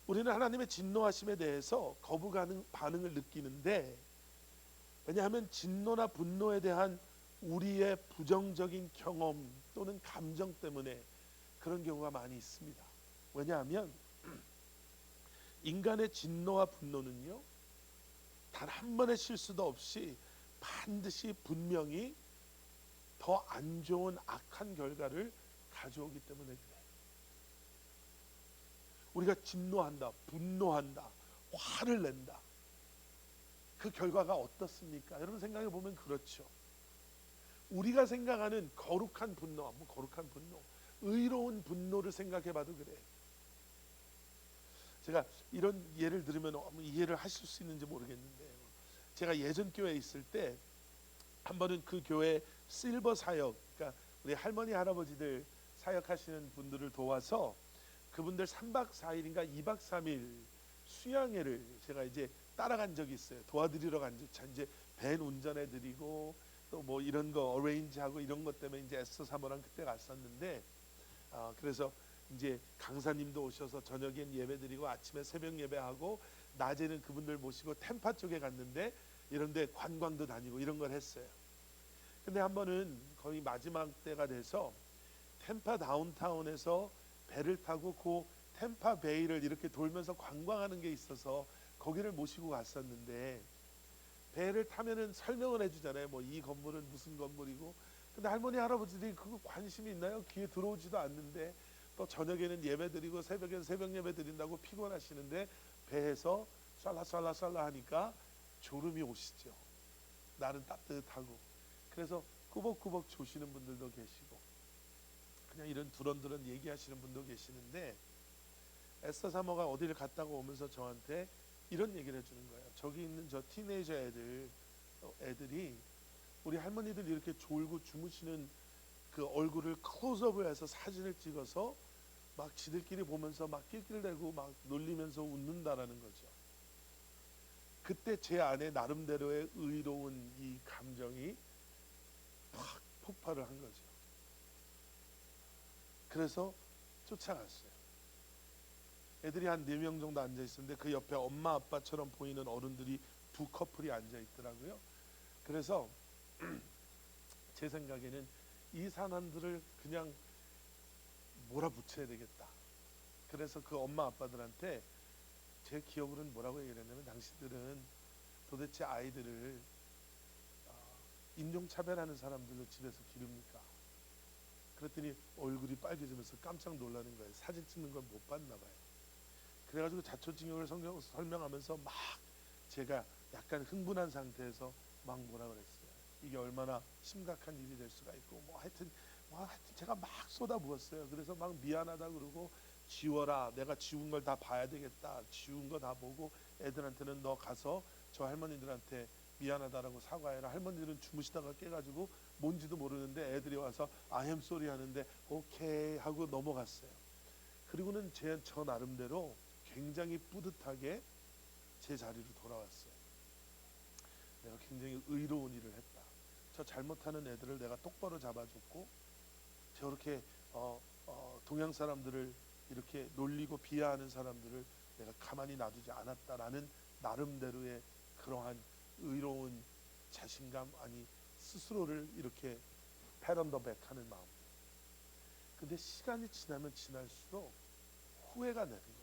우리는 하나님의 진노하심에 대해서 거부 반응을 느끼는데, 왜냐하면 진노나 분노에 대한 우리의 부정적인 경험 또는 감정 때문에 그런 경우가 많이 있습니다. 왜냐하면 인간의 진노와 분노는요, 단 한 번의 실수도 없이 반드시 분명히 더 안 좋은 악한 결과를 가져오기 때문에 그래요. 우리가 진노한다, 분노한다, 화를 낸다. 그 결과가 어떻습니까? 여러분 생각해 보면 그렇죠. 우리가 생각하는 거룩한 분노, 거룩한 분노, 의로운 분노를 생각해 봐도 그래요. 제가 이런 예를 들으면 이해를 하실 수 있는지 모르겠는데, 제가 예전 교회에 있을 때 한 번은 그 교회 실버 사역, 그러니까 우리 할머니 할아버지들 사역하시는 분들을 도와서 그분들 3박 4일인가 2박 3일 수양회를 제가 이제 따라간 적이 있어요. 도와드리러 간 적, 이제 밴 운전해 드리고 또 뭐 이런 거 어레인지하고 이런 것 때문에 이제 에스더 사모랑 그때 갔었는데, 그래서 이제 강사님도 오셔서 저녁엔 예배드리고 아침에 새벽 예배하고 낮에는 그분들 모시고 템파 쪽에 갔는데, 이런데 관광도 다니고 이런 걸 했어요. 근데 한 번은 거의 마지막 때가 돼서 템파 다운타운에서 배를 타고 그 템파 베이를 이렇게 돌면서 관광하는 게 있어서 거기를 모시고 갔었는데, 배를 타면은 설명을 해주잖아요. 뭐 이 건물은 무슨 건물이고. 근데 할머니 할아버지들이 그거 관심이 있나요? 귀에 들어오지도 않는데, 또 저녁에는 예배드리고 새벽에는 새벽 예배드린다고 피곤하시는데 배에서 쌀라쌀라쌀라 하니까 졸음이 오시죠. 날은 따뜻하고. 그래서 꾸벅꾸벅 조시는 분들도 계시고 그냥 이런 두런두런 얘기하시는 분도 계시는데, 에스더 사모가 어디를 갔다가 오면서 저한테 이런 얘기를 해주는 거예요. 저기 있는 저 티네이저 애들이 우리 할머니들 이렇게 졸고 주무시는 그 얼굴을 클로즈업을 해서 사진을 찍어서 막 지들끼리 보면서 막 낄낄대고 막 놀리면서 웃는다라는 거죠. 그때 제 안에 나름대로의 의로운 이 감정이 팍 폭발을 한 거죠. 그래서 쫓아갔어요. 애들이 한 4명 정도 앉아 있었는데 그 옆에 엄마 아빠처럼 보이는 어른들이 2커플이 앉아 있더라고요. 그래서 제 생각에는 이 사람들을 그냥 몰아붙여야 되겠다. 그래서 그 엄마 아빠들한테 제 기억으로는 뭐라고 얘기를 했냐면, 당신들은 도대체 아이들을 인종차별하는 사람들로 집에서 기릅니까? 그랬더니 얼굴이 빨개지면서 깜짝 놀라는 거예요. 사진 찍는 걸 못 봤나 봐요. 그래가지고 자초징역을 설명하면서 막 제가 약간 흥분한 상태에서 막 뭐라 그랬어요. 이게 얼마나 심각한 일이 될 수가 있고 하여튼 제가 막 쏟아부었어요. 그래서 막 미안하다 그러고, 지워라, 내가 지운 걸 다 봐야 되겠다, 지운 거 다 보고 애들한테는 너 가서 저 할머니들한테 미안하다라고 사과해라. 할머니들은 주무시다가 깨가지고 뭔지도 모르는데 애들이 와서 I am sorry 하는데 오케이 하고 넘어갔어요. 그리고는 저 나름대로 굉장히 뿌듯하게 제 자리로 돌아왔어요. 내가 굉장히 의로운 일을 했다. 저 잘못하는 애들을 내가 똑바로 잡아줬고, 저렇게 동양 사람들을 이렇게 놀리고 비하하는 사람들을 내가 가만히 놔두지 않았다라는 나름대로의 그러한 의로운 자신감, 아니 스스로를 이렇게 pat on the back 하는 마음. 근데 시간이 지나면 지날수록 후회가 되는 거예요.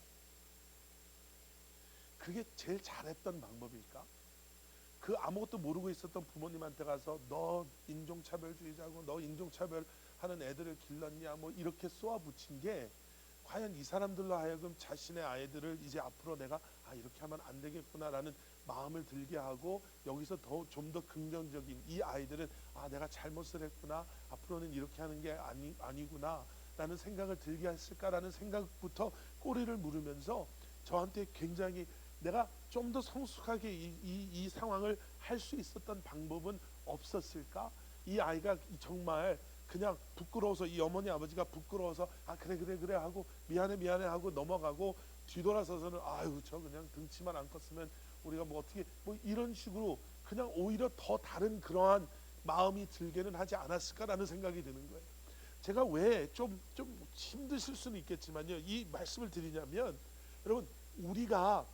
그게 제일 잘했던 방법일까? 그 아무것도 모르고 있었던 부모님한테 가서 너 인종차별주의자고 너 인종차별하는 애들을 길렀냐 뭐 이렇게 쏘아붙인 게 과연 이 사람들로 하여금 자신의 아이들을 이제 앞으로 내가 이렇게 하면 안 되겠구나라는 마음을 들게 하고, 여기서 좀 더 긍정적인, 이 아이들은 내가 잘못을 했구나, 앞으로는 이렇게 하는 게 아니구나 라는 생각을 들게 했을까라는 생각부터 꼬리를 물으면서 저한테 굉장히 내가 좀 더 성숙하게 이 상황을 할 수 있었던 방법은 없었을까? 이 아이가 정말 그냥 부끄러워서, 이 어머니 아버지가 부끄러워서 그래 하고 미안해 하고 넘어가고, 뒤돌아서서는 아유 저 그냥 등치만 안 컸으면 우리가 뭐 어떻게 뭐 이런 식으로 그냥 오히려 더 다른 그러한 마음이 들게는 하지 않았을까라는 생각이 드는 거예요. 제가 왜 좀 힘드실 수는 있겠지만요, 이 말씀을 드리냐면, 여러분 우리가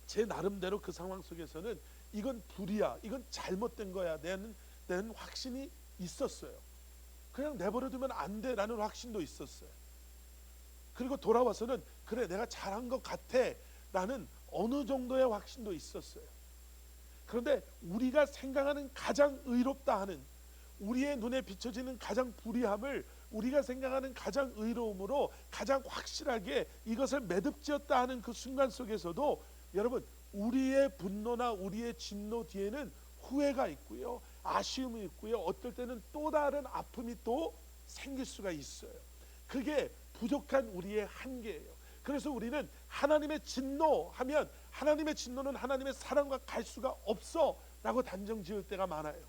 제 나름대로 그 상황 속에서는 이건 불이야, 이건 잘못된 거야, 내는 확신이 있었어요. 그냥 내버려두면 안 돼라는 확신도 있었어요. 그리고 돌아와서는 그래 내가 잘한 것 같아 라는 어느 정도의 확신도 있었어요. 그런데 우리가 생각하는 가장 의롭다 하는, 우리의 눈에 비춰지는 가장 불의함을 우리가 생각하는 가장 의로움으로 가장 확실하게 이것을 매듭지었다 하는 그 순간 속에서도 여러분, 우리의 분노나 우리의 진노 뒤에는 후회가 있고요, 아쉬움이 있고요, 어떨 때는 또 다른 아픔이 또 생길 수가 있어요. 그게 부족한 우리의 한계예요. 그래서 우리는 하나님의 진노하면 하나님의 진노는 하나님의 사랑과 갈 수가 없어 라고 단정 지을 때가 많아요.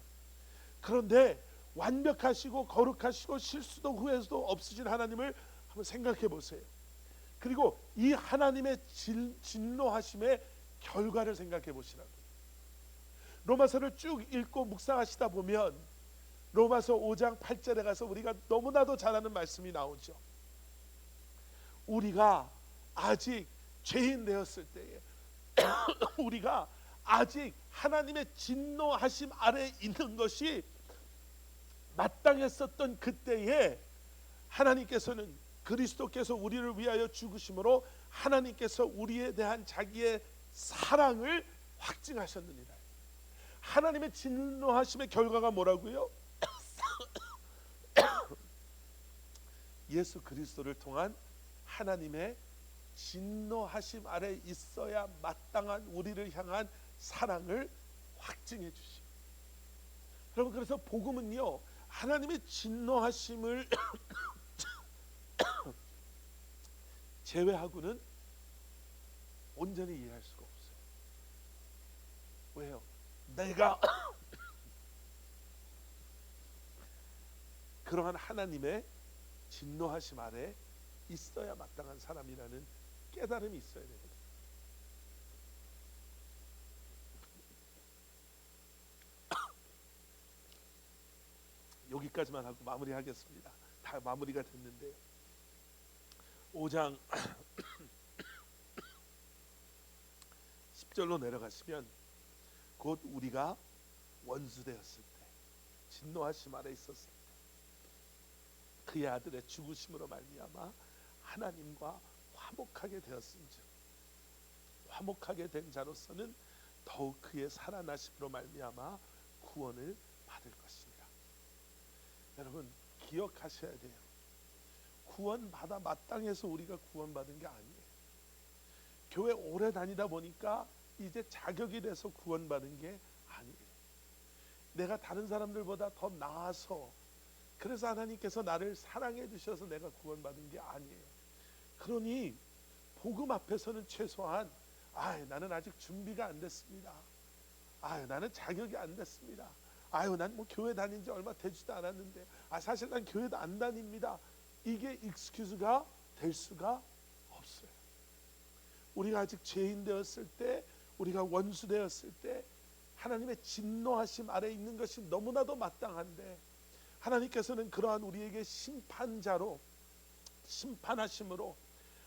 그런데 완벽하시고 거룩하시고 실수도 후회도 없으신 하나님을 한번 생각해 보세요. 그리고 이 하나님의 진노하심의 결과를 생각해 보시라고. 로마서를 쭉 읽고 묵상하시다 보면 로마서 5장 8절에 가서 우리가 너무나도 잘 아는 말씀이 나오죠. 우리가 아직 죄인 되었을 때에 우리가 아직 하나님의 진노하심 아래에 있는 것이 마땅했었던 그때에 하나님께서는 그리스도께서 우리를 위하여 죽으심으로 하나님께서 우리에 대한 자기의 사랑을 확증하셨느니라. 하나님의 진노하심의 결과가 뭐라고요? 예수 그리스도를 통한 하나님의 진노하심 아래 있어야 마땅한 우리를 향한 사랑을 확증해 주시. 여러분, 그래서 복음은요, 하나님의 진노하심을 제외하고는 온전히 이해할 수가 없어요. 왜요? 내가 그러한 하나님의 진노하심 아래 있어야 마땅한 사람이라는 깨달음이 있어야 되거든요. 여기까지만 하고 마무리하겠습니다. 다 마무리가 됐는데요. 5장 10절로 내려가시면 곧 우리가 원수되었을 때, 진노하심 아래 있었을 때 그의 아들의 죽으심으로 말미암아 하나님과 화목하게 되었은즉 화목하게 된 자로서는 더욱 그의 살아나심으로 말미암아 구원을 받을 것이니라. 여러분 기억하셔야 돼요. 구원받아 마땅해서 우리가 구원받은 게 아니에요. 교회 오래 다니다 보니까 이제 자격이 돼서 구원받은 게 아니에요. 내가 다른 사람들보다 더 나아서, 그래서 하나님께서 나를 사랑해 주셔서 내가 구원받은 게 아니에요. 그러니 복음 앞에서는 최소한 나는 아직 준비가 안 됐습니다. 나는 자격이 안 됐습니다. 난 뭐 교회 다닌 지 얼마 되지도 않았는데, 사실 난 교회도 안 다닙니다. 이게 익스큐즈가 될 수가 없어요. 우리가 아직 죄인 되었을 때, 우리가 원수 되었을 때 하나님의 진노하심 아래 있는 것이 너무나도 마땅한데, 하나님께서는 그러한 우리에게 심판자로, 심판하심으로,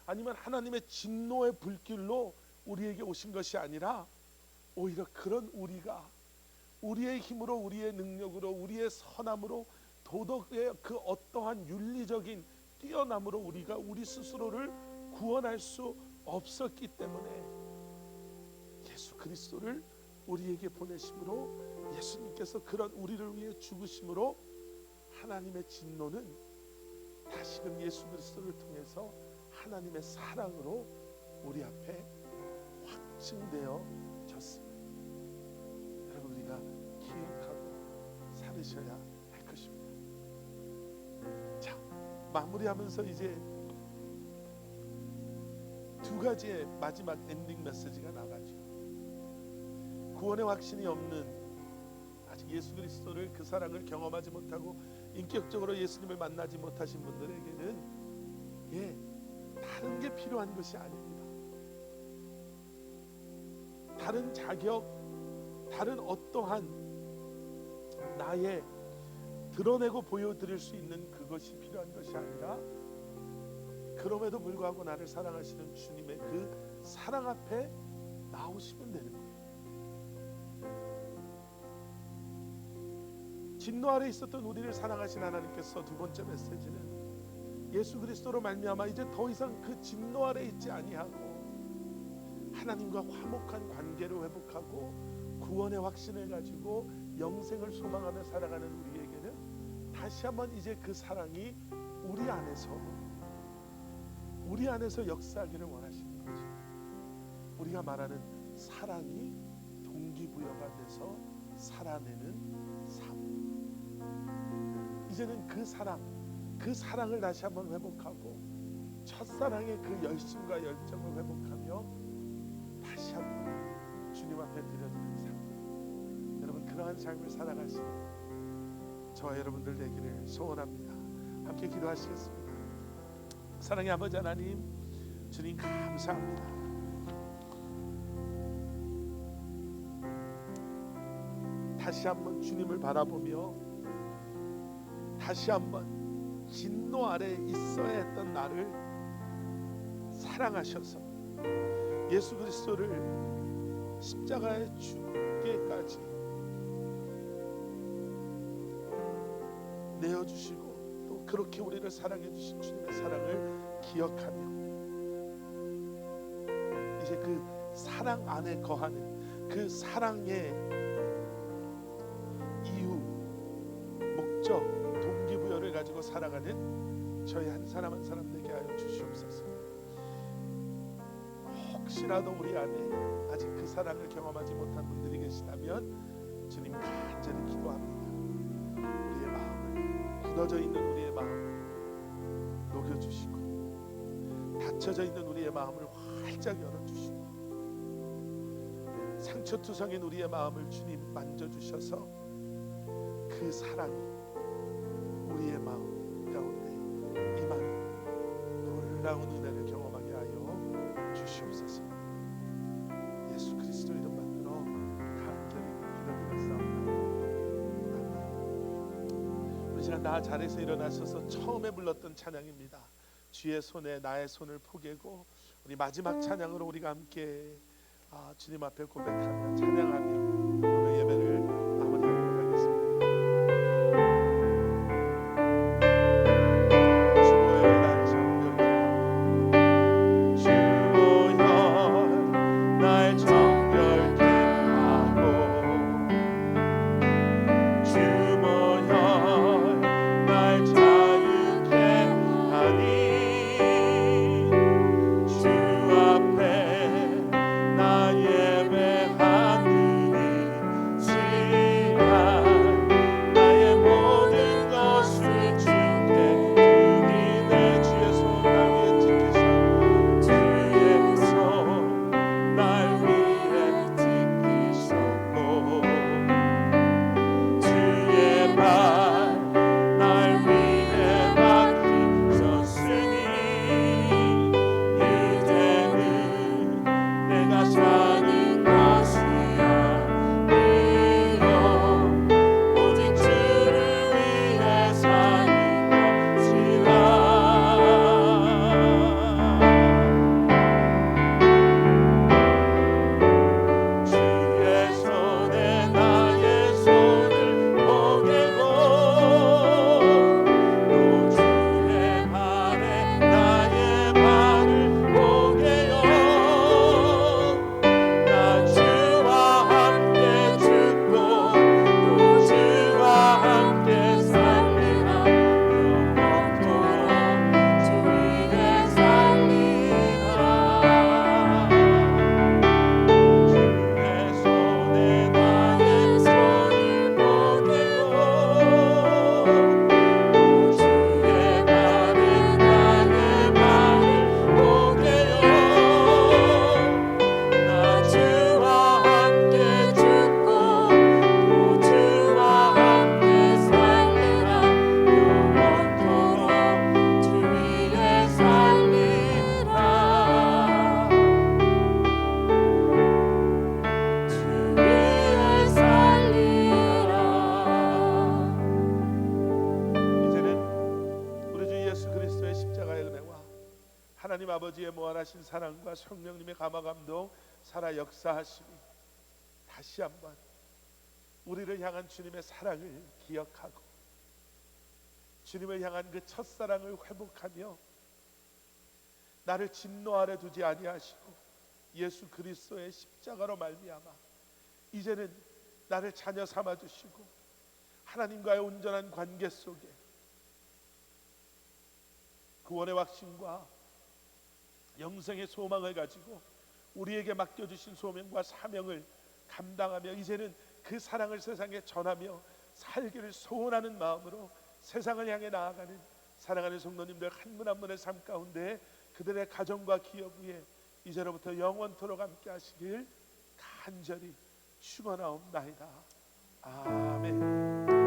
아니면 하나님의 진노의 불길로 우리에게 오신 것이 아니라 오히려 그런 우리가 우리의 힘으로, 우리의 능력으로, 우리의 선함으로, 도덕의 그 어떠한 윤리적인 뛰어남으로 우리가 우리 스스로를 구원할 수 없었기 때문에 예수 그리스도를 우리에게 보내심으로, 예수님께서 그런 우리를 위해 죽으심으로 하나님의 진노는 다시금 예수 그리스도를 통해서 하나님의 사랑으로 우리 앞에 확증되어졌습니다. 여러분 우리가 기억하고 살으셔야 할 것입니다. 자, 마무리하면서 이제 두 가지의 마지막 엔딩 메시지가 나가죠. 구원의 확신이 없는, 아직 예수 그리스도를, 그 사랑을 경험하지 못하고 인격적으로 예수님을 만나지 못하신 분들에게는 다른 게 필요한 것이 아닙니다. 다른 자격, 다른 어떠한 나의 드러내고 보여드릴 수 있는 그것이 필요한 것이 아니라, 그럼에도 불구하고 나를 사랑하시는 주님의 그 사랑 앞에 나오시면 되는 거예요. 진노 아래 있었던 우리를 사랑하신 하나님께서 두 번째 메시지는 예수 그리스도로 말미암아 이제 더 이상 그 진노 아래 있지 아니하고 하나님과 화목한 관계를 회복하고 구원의 확신을 가지고 영생을 소망하며 살아가는 우리에게는 다시 한번 이제 그 사랑이 우리 안에서 역사하기를 원하시는 거죠. 우리가 말하는 사랑이 동기부여가 돼서 살아내는 삶. 이제는 그 사랑을 다시 한번 회복하고 첫사랑의 그 열심과 열정을 회복하며 다시 한번 주님 앞에 드려지는 삶. 여러분 그러한 삶을 살아가시는 저와 여러분들 되기를 소원합니다. 함께 기도하시겠습니다. 사랑의 아버지 하나님, 주님 감사합니다. 다시 한번 주님을 바라보며 다시 한번 진노 아래 있어야 했던 나를 사랑하셔서 예수 그리스도를 십자가에 죽게까지 내어주시고 또 그렇게 우리를 사랑해 주신 주님의 사랑을 기억하며 이제 그 사랑 안에 거하는, 그 사랑의 이유, 목적, 동기부여를 가지고 살아가는 저희 한 사람 한 사람 되게 하여 주시옵소서. 혹시라도 우리 안에 아직 그 사랑을 경험하지 못한 분들이 계시다면 주님 간절히 기도합니다. 우리의 마음을, 굳어져 있는 우리의 마음을 녹여주시고 닫혀져 있는 우리의 마음을 활짝 열어주시고 상처투성인 우리의 마음을 주님 만져주셔서 그 사랑이 우리의 마음 가운데 임하는 놀라운 은혜를 경험하게 하여 주시옵소서. 예수 그리스도 이름 받들어 간절히 기도드렸사옵나이다. 아멘. 우리 시간 다 자리에서 일어나셔서 처음에 불렀던 찬양입니다. 주의 손에 나의 손을 포개고, 우리 마지막 찬양으로 우리가 함께 주님 앞에 고백하며 찬양하며 오늘 예배를 마무리하도록 하겠습니다. 주여 날 정결케 하고, 주여 날 자유케 하니, 주 앞에 나 예배하느니 시간 나의 모든 것을 주께 드리네. 주의 손 날 위에 지키셔, 주의 손 날 위에 지키셨고, 주의 발 날 위에 맡기셨으니 이제는 내가 사는 것이 아니요 오직 주를 위해 사는 것이라. 주의 손에 나의 손을 포개고, 또 주의 발에 나의 발을 포개요. 나 주와 함께 죽고 또 주와 함께 살리라. 영원토록 주 위에 살리라. 주의 손에 나의 손을 포개고, 또 주의 발에 나의 발을 포개요. 나 주와 함께 죽고 또 주와 함께 살리라. 영원토록 주 위에 살리라. 주 위에 살리라. 이제는 우리 주 예수 그리스도의 십자가의 은혜와 하나님 아버지의 무한하신 사랑과 성령님의 감화감동 살아 역사하심이 다시 한번 우리를 향한 주님의 사랑을 기억하고, 주님을 향한 그 첫사랑을 회복하며 나를 진노 아래 두지 아니하시고 예수 그리스도의 십자가로 말미암아 이제는 나를 자녀 삼아 주시고 하나님과의 온전한 관계 속에 구원의 확신과 영생의 소망을 가지고 우리에게 맡겨주신 소명과 사명을 감당하며 이제는 그 사랑을 세상에 전하며 살기를 소원하는 마음으로 세상을 향해 나아가는 사랑하는 성도님들 한 분 한 분의 삶 가운데 그들의 가정과 기업 위에 이제로부터 영원토록 함께 하시길 간절히 축원하옵나이다. 아멘.